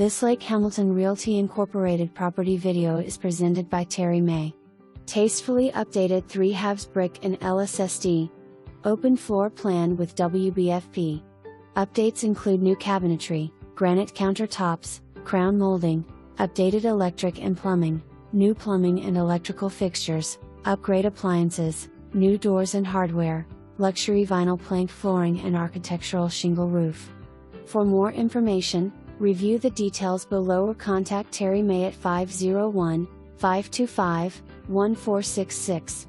This Lake Hamilton Realty Incorporated property video is presented by Terry May. Tastefully updated 3/2 brick and LSSD. Open floor plan with WBFP. Updates include new cabinetry, granite countertops, crown molding, updated electric and plumbing, new plumbing and electrical fixtures, upgrade appliances, new doors and hardware, luxury vinyl plank flooring and architectural shingle roof. For more information, review the details below or contact Terry May at 501-525-1466.